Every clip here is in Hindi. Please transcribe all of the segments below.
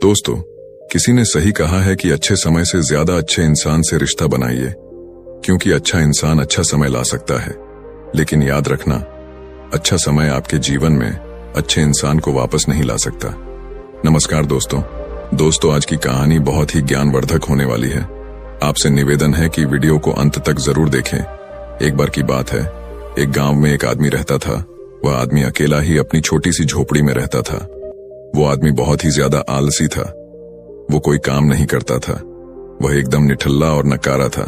दोस्तों, किसी ने सही कहा है कि अच्छे समय से ज्यादा अच्छे इंसान से रिश्ता बनाइए, क्योंकि अच्छा इंसान अच्छा समय ला सकता है। लेकिन याद रखना, अच्छा समय आपके जीवन में अच्छे इंसान को वापस नहीं ला सकता। नमस्कार दोस्तों, आज की कहानी बहुत ही ज्ञानवर्धक होने वाली है। आपसे निवेदन है कि वीडियो को अंत तक जरूर देखें। एक बार की बात है, एक गांव में एक आदमी रहता था। वह आदमी अकेला ही अपनी छोटी सी झोपड़ी में रहता था। वो आदमी बहुत ही ज्यादा आलसी था। वो कोई काम नहीं करता था। वह एकदम निठल्ला और नकारा था।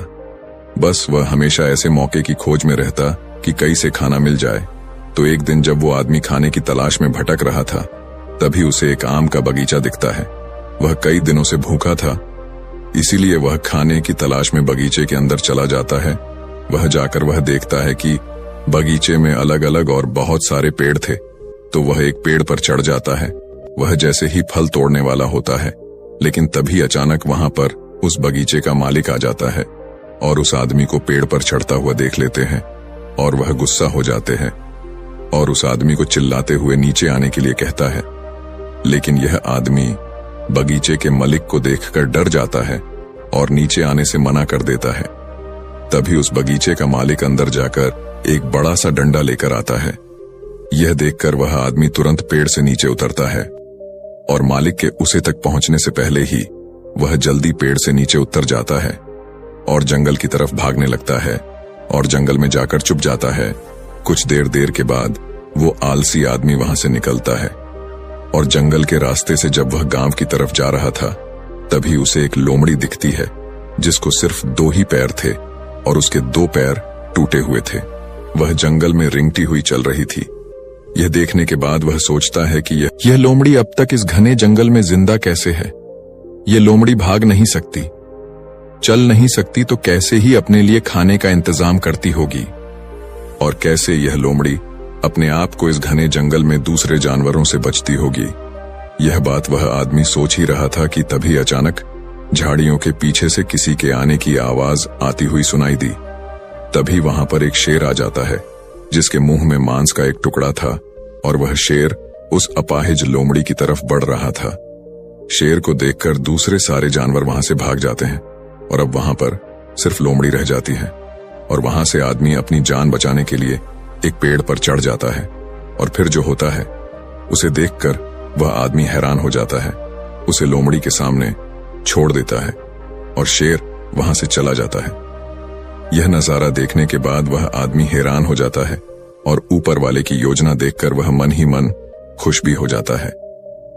बस वह हमेशा ऐसे मौके की खोज में रहता कि कहीं से खाना मिल जाए। तो एक दिन जब वो आदमी खाने की तलाश में भटक रहा था, तभी उसे एक आम का बगीचा दिखता है। वह कई दिनों से भूखा था, इसीलिए वह खाने की तलाश में बगीचे के अंदर चला जाता है। वह जाकर वह देखता है कि बगीचे में अलग अलग और बहुत सारे पेड़ थे। तो वह एक पेड़ पर चढ़ जाता है। वह जैसे ही फल तोड़ने वाला होता है, लेकिन तभी अचानक वहां पर उस बगीचे का मालिक आ जाता है और उस आदमी को पेड़ पर चढ़ता हुआ देख लेते हैं और वह गुस्सा हो जाते हैं और उस आदमी को चिल्लाते हुए नीचे आने के लिए कहता है। लेकिन यह आदमी बगीचे के मालिक को देखकर डर जाता है और नीचे आने से मना कर देता है। तभी उस बगीचे का मालिक अंदर जाकर एक बड़ा सा डंडा लेकर आता है। यह देखकर वह आदमी तुरंत पेड़ से नीचे उतरता है और मालिक के उसे तक पहुंचने से पहले ही वह जल्दी पेड़ से नीचे उतर जाता है और जंगल की तरफ भागने लगता है और जंगल में जाकर छुप जाता है। कुछ देर के बाद वो आलसी आदमी वहां से निकलता है और जंगल के रास्ते से जब वह गांव की तरफ जा रहा था, तभी उसे एक लोमड़ी दिखती है जिसको सिर्फ 2 ही पैर थे और उसके 2 पैर टूटे हुए थे। वह जंगल में रिंगती हुई चल रही थी। यह देखने के बाद वह सोचता है कि यह लोमड़ी अब तक इस घने जंगल में जिंदा कैसे है। यह लोमड़ी भाग नहीं सकती, चल नहीं सकती, तो कैसे ही अपने लिए खाने का इंतजाम करती होगी और कैसे यह लोमड़ी अपने आप को इस घने जंगल में दूसरे जानवरों से बचती होगी। यह बात वह आदमी सोच ही रहा था कि तभी अचानक झाड़ियों के पीछे से किसी के आने की आवाज आती हुई सुनाई दी। तभी वहां पर एक शेर आ जाता है जिसके मुंह में मांस का एक टुकड़ा था और वह शेर उस अपाहिज लोमड़ी की तरफ बढ़ रहा था। शेर को देखकर दूसरे सारे जानवर वहां से भाग जाते हैं और अब वहां पर सिर्फ लोमड़ी रह जाती है। और वहां से आदमी अपनी जान बचाने के लिए एक पेड़ पर चढ़ जाता है और फिर जो होता है उसे देखकर वह आदमी हैरान हो जाता है। उसे लोमड़ी के सामने छोड़ देता है और शेर वहां से चला जाता है। यह नजारा देखने के बाद वह आदमी हैरान हो जाता है और ऊपर वाले की योजना देखकर वह मन ही मन खुश भी हो जाता है।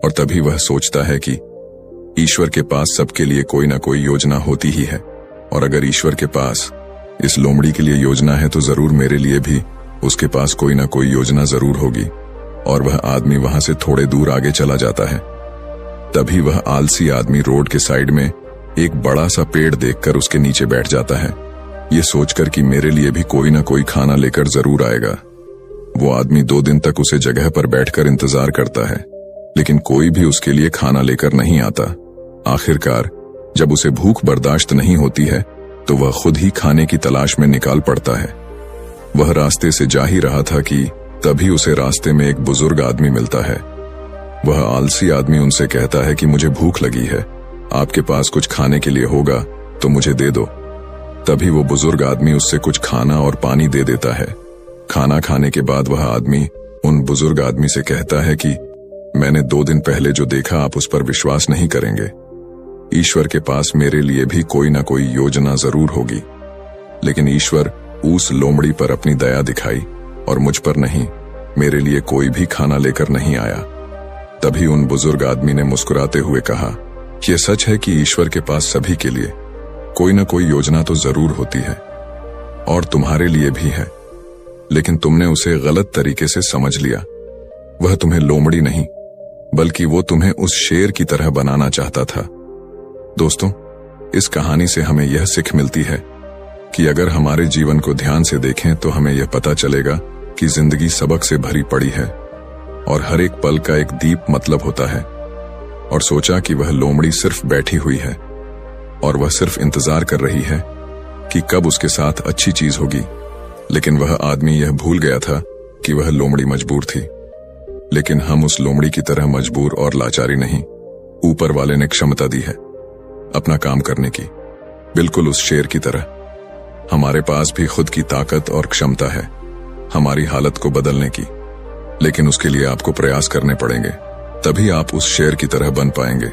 और तभी वह सोचता है कि ईश्वर के पास सबके लिए कोई ना कोई योजना होती ही है, और अगर ईश्वर के पास इस लोमड़ी के लिए योजना है तो जरूर मेरे लिए भी उसके पास कोई ना कोई योजना जरूर होगी। और वह आदमी वहां से थोड़े दूर आगे चला जाता है। तभी वह आलसी आदमी रोड के साइड में एक बड़ा सा पेड़ देखकर उसके नीचे बैठ जाता है, ये सोचकर कि मेरे लिए भी कोई ना कोई खाना लेकर जरूर आएगा। वो आदमी 2 दिन तक उसे जगह पर बैठकर इंतजार करता है, लेकिन कोई भी उसके लिए खाना लेकर नहीं आता। आखिरकार जब उसे भूख बर्दाश्त नहीं होती है तो वह खुद ही खाने की तलाश में निकाल पड़ता है। वह रास्ते से जा ही रहा था कि तभी उसे रास्ते में एक बुजुर्ग आदमी मिलता है। वह आलसी आदमी उनसे कहता है कि मुझे भूख लगी है, आपके पास कुछ खाने के लिए होगा तो मुझे दे दो। तभी वो बुजुर्ग आदमी उससे कुछ खाना और पानी दे देता है। खाना खाने के बाद वह आदमी उन बुजुर्ग आदमी से कहता है कि मैंने 2 दिन पहले जो देखा आप उस पर विश्वास नहीं करेंगे। ईश्वर के पास मेरे लिए भी कोई ना कोई योजना जरूर होगी, लेकिन ईश्वर उस लोमड़ी पर अपनी दया दिखाई और मुझ पर नहीं। मेरे लिए कोई भी खाना लेकर नहीं आया। तभी उन बुजुर्ग आदमी ने मुस्कुराते हुए कहा, यह सच है कि ईश्वर के पास सभी के लिए कोई ना कोई योजना तो जरूर होती है और तुम्हारे लिए भी है, लेकिन तुमने उसे गलत तरीके से समझ लिया। वह तुम्हें लोमड़ी नहीं बल्कि वो तुम्हें उस शेर की तरह बनाना चाहता था। दोस्तों, इस कहानी से हमें यह सीख मिलती है कि अगर हमारे जीवन को ध्यान से देखें तो हमें यह पता चलेगा कि जिंदगी सबक से भरी पड़ी है और हर एक पल का एक दीप मतलब होता है। और सोचा कि वह लोमड़ी सिर्फ बैठी हुई है और वह सिर्फ इंतजार कर रही है कि कब उसके साथ अच्छी चीज होगी। लेकिन वह आदमी यह भूल गया था कि वह लोमड़ी मजबूर थी। लेकिन हम उस लोमड़ी की तरह मजबूर और लाचारी नहीं, ऊपर वाले ने क्षमता दी है अपना काम करने की, बिल्कुल उस शेर की तरह। हमारे पास भी खुद की ताकत और क्षमता है हमारी हालत को बदलने की, लेकिन उसके लिए आपको प्रयास करने पड़ेंगे, तभी आप उस शेर की तरह बन पाएंगे।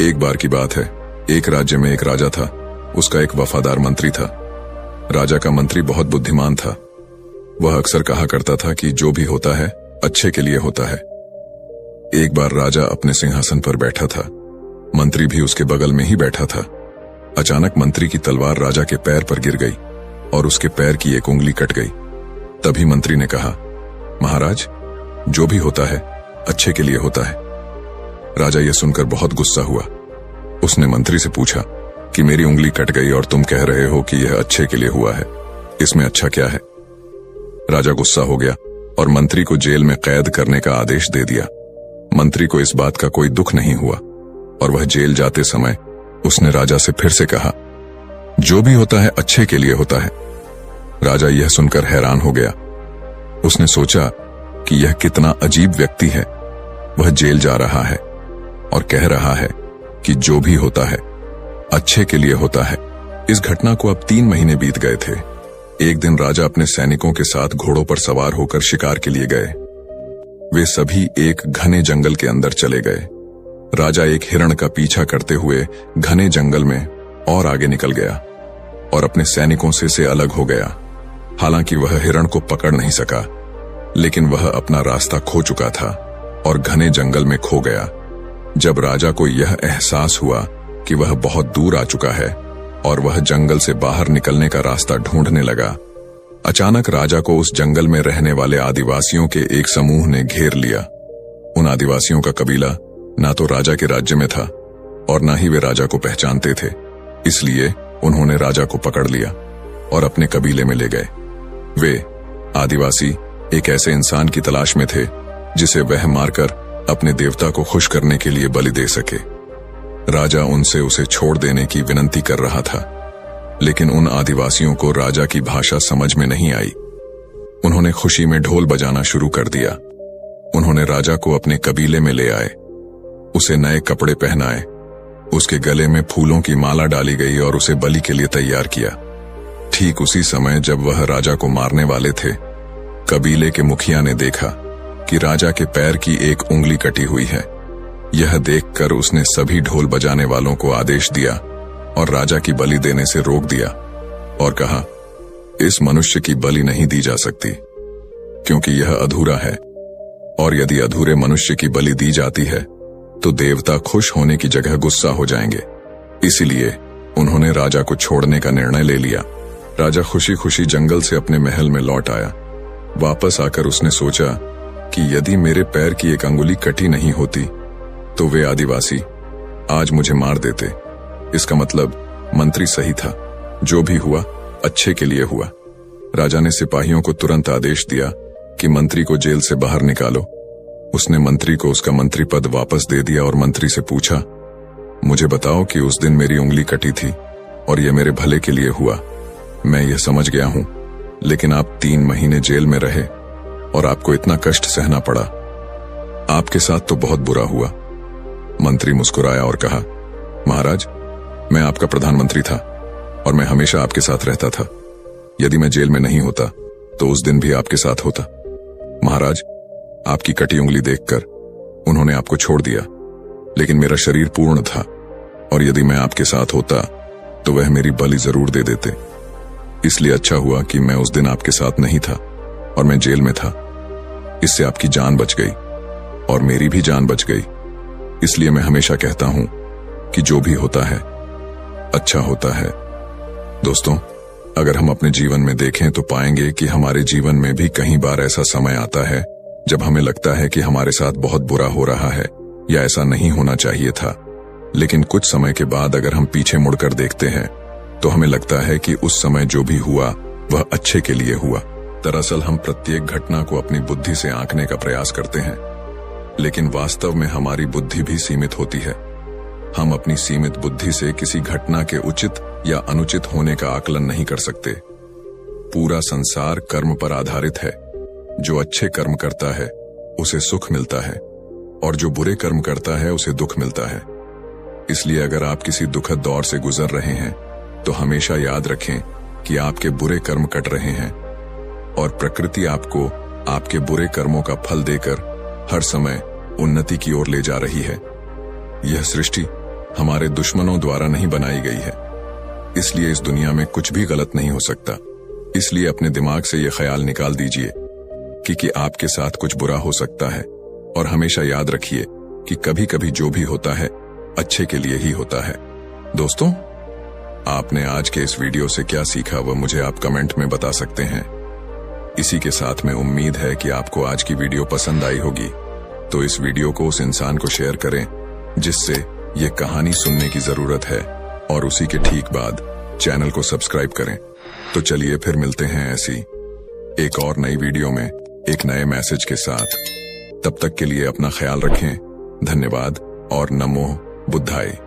एक बार की बात है, एक राज्य में एक राजा था। उसका एक वफादार मंत्री था। राजा का मंत्री बहुत बुद्धिमान था। वह अक्सर कहा करता था कि जो भी होता है अच्छे के लिए होता है। एक बार राजा अपने सिंहासन पर बैठा था, मंत्री भी उसके बगल में ही बैठा था। अचानक मंत्री की तलवार राजा के पैर पर गिर गई और उसके पैर की एक उंगली कट गई। तभी मंत्री ने कहा, महाराज, जो भी होता है अच्छे के लिए होता है। राजा यह सुनकर बहुत गुस्सा हुआ। उसने मंत्री से पूछा कि मेरी उंगली कट गई और तुम कह रहे हो कि यह अच्छे के लिए हुआ है, इसमें अच्छा क्या है? राजा गुस्सा हो गया और मंत्री को जेल में कैद करने का आदेश दे दिया। मंत्री को इस बात का कोई दुख नहीं हुआ और वह जेल जाते समय उसने राजा से फिर से कहा, जो भी होता है अच्छे के लिए होता है। राजा यह सुनकर हैरान हो गया। उसने सोचा कि यह कितना अजीब व्यक्ति है। वह जेल जा रहा है और कह रहा है कि जो भी होता है अच्छे के लिए होता है। इस घटना को अब 3 महीने बीत गए थे। एक दिन राजा अपने सैनिकों के साथ घोड़ों पर सवार होकर शिकार के लिए गए। वे सभी एक घने जंगल के अंदर चले गए। राजा एक हिरण का पीछा करते हुए घने जंगल में और आगे निकल गया और अपने सैनिकों से अलग हो गया। हालांकि वह हिरण को पकड़ नहीं सका, लेकिन वह अपना रास्ता खो चुका था और घने जंगल में खो गया। जब राजा को यह एहसास हुआ कि वह बहुत दूर आ चुका है और वह जंगल से बाहर निकलने का रास्ता ढूंढने लगा, अचानक राजा को उस जंगल में रहने वाले आदिवासियों के एक समूह ने घेर लिया। उन आदिवासियों का कबीला ना तो राजा के राज्य में था और ना ही वे राजा को पहचानते थे, इसलिए उन्होंने राजा को पकड़ लिया और अपने कबीले में ले गए। वे आदिवासी एक ऐसे इंसान की तलाश में थे जिसे वह मारकर अपने देवता को खुश करने के लिए बलि दे सके। राजा उनसे उसे छोड़ देने की विनती कर रहा था, लेकिन उन आदिवासियों को राजा की भाषा समझ में नहीं आई। उन्होंने खुशी में ढोल बजाना शुरू कर दिया। उन्होंने राजा को अपने कबीले में ले आए, उसे नए कपड़े पहनाए, उसके गले में फूलों की माला डाली गई और उसे बलि के लिए तैयार किया। ठीक उसी समय जब वह राजा को मारने वाले थे, कबीले के मुखिया ने देखा कि राजा के पैर की एक उंगली कटी हुई है। यह देखकर उसने सभी ढोल बजाने वालों को आदेश दिया और राजा की बलि देने से रोक दिया और कहा, इस मनुष्य की बलि नहीं दी जा सकती क्योंकि यह अधूरा है, और यदि अधूरे मनुष्य की बलि दी जाती है तो देवता खुश होने की जगह गुस्सा हो जाएंगे। इसीलिए उन्होंने राजा को छोड़ने का निर्णय ले लिया। राजा खुशी खुशी जंगल से अपने महल में लौट आया। वापस आकर उसने सोचा कि यदि मेरे पैर की एक अंगुली कटी नहीं होती तो वे आदिवासी आज मुझे मार देते। इसका मतलब मंत्री सही था, जो भी हुआ अच्छे के लिए हुआ। राजा ने सिपाहियों को तुरंत आदेश दिया कि मंत्री को जेल से बाहर निकालो। उसने मंत्री को उसका मंत्री पद वापस दे दिया और मंत्री से पूछा, मुझे बताओ कि उस दिन मेरी उंगली कटी थी और यह मेरे भले के लिए हुआ। मैं यह समझ गया हूं, लेकिन आप 3 महीने जेल में रहे और आपको इतना कष्ट सहना पड़ा। आपके साथ तो बहुत बुरा हुआ। मंत्री मुस्कुराया और कहा, महाराज, मैं आपका प्रधानमंत्री था और मैं हमेशा आपके साथ रहता था। यदि मैं जेल में नहीं होता तो उस दिन भी आपके साथ होता। महाराज, आपकी कटी उंगली देखकर उन्होंने आपको छोड़ दिया, लेकिन मेरा शरीर पूर्ण था और यदि मैं आपके साथ होता तो वह मेरी बलि जरूर दे देते। इसलिए अच्छा हुआ कि मैं उस दिन आपके साथ नहीं था और मैं जेल में था। इससे आपकी जान बच गई और मेरी भी जान बच गई। इसलिए मैं हमेशा कहता हूं कि जो भी होता है अच्छा होता है। दोस्तों, अगर हम अपने जीवन में देखें तो पाएंगे कि हमारे जीवन में भी कई बार ऐसा समय आता है जब हमें लगता है कि हमारे साथ बहुत बुरा हो रहा है या ऐसा नहीं होना चाहिए था, लेकिन कुछ समय के बाद अगर हम पीछे मुड़कर देखते हैं तो हमें लगता है कि उस समय जो भी हुआ वह अच्छे के लिए हुआ। दरअसल हम प्रत्येक घटना को अपनी बुद्धि से आंकने का प्रयास करते हैं, लेकिन वास्तव में हमारी बुद्धि भी सीमित होती है। हम अपनी सीमित बुद्धि से किसी घटना के उचित या अनुचित होने का आकलन नहीं कर सकते। पूरा संसार कर्म पर आधारित है। जो अच्छे कर्म करता है उसे सुख मिलता है, और जो बुरे कर्म करता है उसे दुख मिलता है। इसलिए अगर आप किसी दुखद दौर से गुजर रहे हैं तो हमेशा याद रखें कि आपके बुरे कर्म कट रहे हैं और प्रकृति आपको आपके बुरे कर्मों का फल देकर हर समय उन्नति की ओर ले जा रही है। यह सृष्टि हमारे दुश्मनों द्वारा नहीं बनाई गई है, इसलिए इस दुनिया में कुछ भी गलत नहीं हो सकता। इसलिए अपने दिमाग से यह ख्याल निकाल दीजिए कि आपके साथ कुछ बुरा हो सकता है, और हमेशा याद रखिए कि कभी कभी जो भी होता है अच्छे के लिए ही होता है। दोस्तों, आपने आज के इस वीडियो से क्या सीखा वह मुझे आप कमेंट में बता सकते हैं। इसी के साथ में उम्मीद है कि आपको आज की वीडियो पसंद आई होगी, तो इस वीडियो को उस इंसान को शेयर करें जिससे ये कहानी सुनने की जरूरत है, और उसी के ठीक बाद चैनल को सब्सक्राइब करें। तो चलिए फिर मिलते हैं ऐसी एक और नई वीडियो में एक नए मैसेज के साथ। तब तक के लिए अपना ख्याल रखें। धन्यवाद और नमो बुद्धाय।